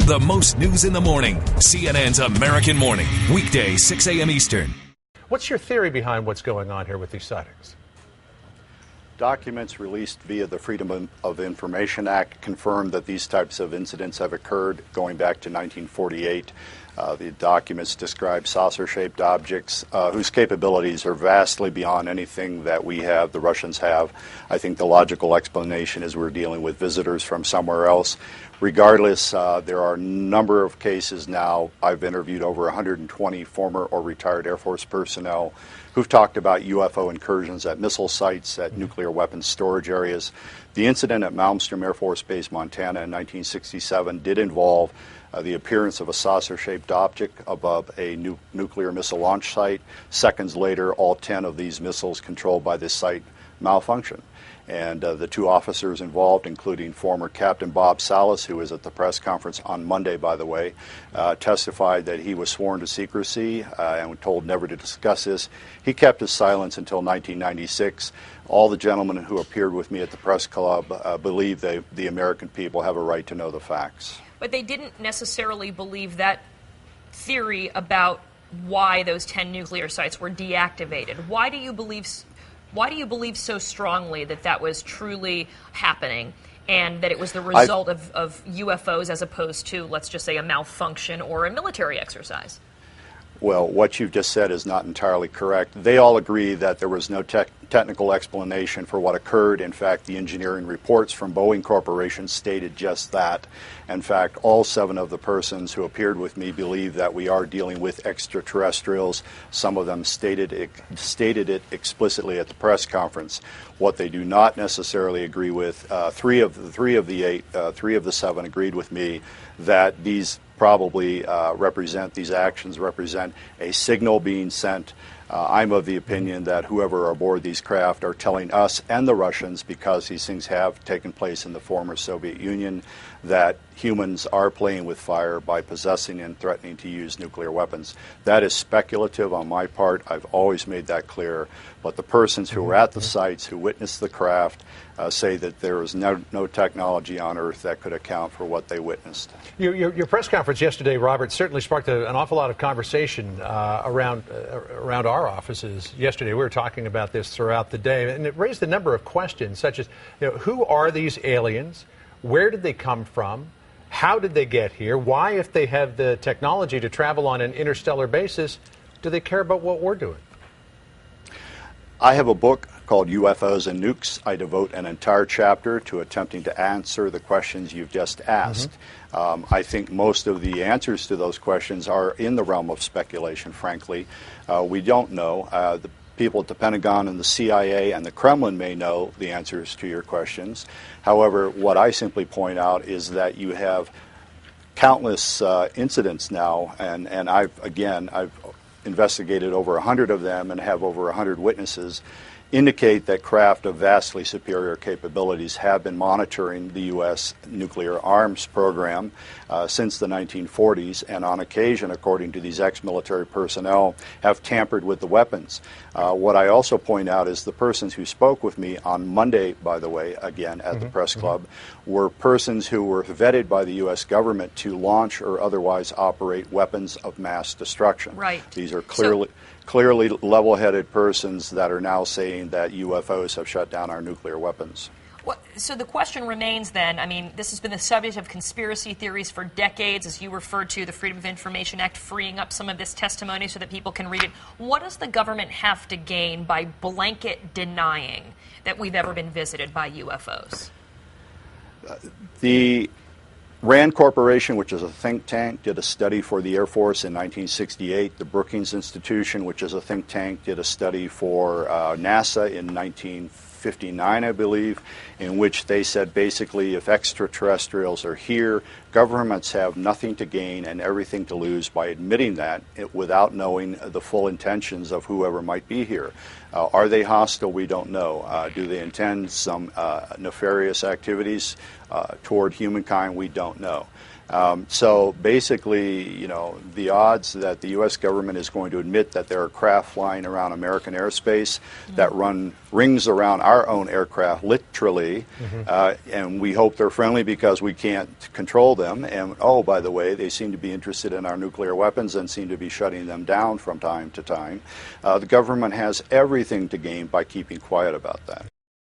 The most news in the morning. CNN's American Morning. Weekday, 6 a.m. Eastern. What's your theory behind what's going on here with these sightings? Documents released via the Freedom of Information Act confirm that these types of incidents have occurred going back to 1948. The documents describe saucer-shaped objects whose capabilities are vastly beyond anything that we have, the Russians have. I think the logical explanation is we're dealing with visitors from somewhere else. Regardless, there are a number of cases now. I've interviewed over 120 former or retired Air Force personnel who've talked about UFO incursions at missile sites, at nuclear weapons storage areas. The incident at Malmstrom Air Force Base, Montana in 1967 did involve the appearance of a saucer-shaped object above a nuclear missile launch site. Seconds later, all 10 of these missiles controlled by this site malfunctioned. And the two officers involved, including former Captain Bob Salas, who was at the press conference on Monday, by the way, testified that he was sworn to secrecy and told never to discuss this. He kept his silence until 1996. All the gentlemen who appeared with me at the press club believe the American people have a right to know the facts. But they didn't necessarily believe that theory about why those 10 nuclear sites were deactivated. Why do you believe so strongly that that was truly happening and that it was the result of UFOs as opposed to, let's just say, a malfunction or a military exercise? Well, what you've just said is not entirely correct. They all agree that there was no technical explanation for what occurred. In fact, the engineering reports from Boeing Corporation stated just that. In fact, all 7 of the persons who appeared with me believe that we are dealing with extraterrestrials. Some of them stated it explicitly at the press conference. What they do not necessarily agree with, three of the 7 agreed with me that these these actions represent a signal being sent. I'm of the opinion that whoever are aboard these craft are telling us and the Russians, because these things have taken place in the former Soviet Union, that humans are playing with fire by possessing and threatening to use nuclear weapons. That is speculative on my part. I've always made that clear. But the persons who were at the sites, who witnessed the craft, say that there is no technology on Earth that could account for what they witnessed. Your press conference yesterday, Robert, certainly sparked an awful lot of conversation around our offices yesterday. We were talking about this throughout the day, and it raised a number of questions, such as, who are these aliens? Where did they come from? How did they get here? Why, if they have the technology to travel on an interstellar basis, do they care about what we're doing? I have a book called UFOs and Nukes. I devote an entire chapter to attempting to answer the questions you've just asked. I think most of the answers to those questions are in the realm of speculation, frankly. We don't know. The people at the Pentagon and the CIA and the Kremlin may know the answers to your questions. However, what I simply point out is that you have countless incidents now, and I've investigated over 100 of them and have over 100 witnesses, indicate that craft of vastly superior capabilities have been monitoring the U.S. nuclear arms program since the 1940s, and on occasion, according to these ex-military personnel, have tampered with the weapons. What I also point out is the persons who spoke with me on Monday, by the way, again at the press club, were persons who were vetted by the U.S. government to launch or otherwise operate weapons of mass destruction. Right. These are clearly level-headed persons that are now saying that UFOs have shut down our nuclear weapons. Well, so the question remains then, I mean, this has been the subject of conspiracy theories for decades, as you referred to, the Freedom of Information Act freeing up some of this testimony so that people can read it. What does the government have to gain by blanket denying that we've ever been visited by UFOs? The RAND Corporation, which is a think tank, did a study for the Air Force in 1968. The Brookings Institution, which is a think tank, did a study for NASA in 1959, I believe, in which they said basically if extraterrestrials are here, governments have nothing to gain and everything to lose by admitting that without knowing the full intentions of whoever might be here. Are they hostile? We don't know. Do they intend some nefarious activities toward humankind? We don't know. So basically, you know, the odds that the U.S. government is going to admit that there are craft flying around American airspace that run rings around our own aircraft, literally, and we hope they're friendly because we can't control them. And, oh, by the way, they seem to be interested in our nuclear weapons and seem to be shutting them down from time to time. The government has everything to gain by keeping quiet about that.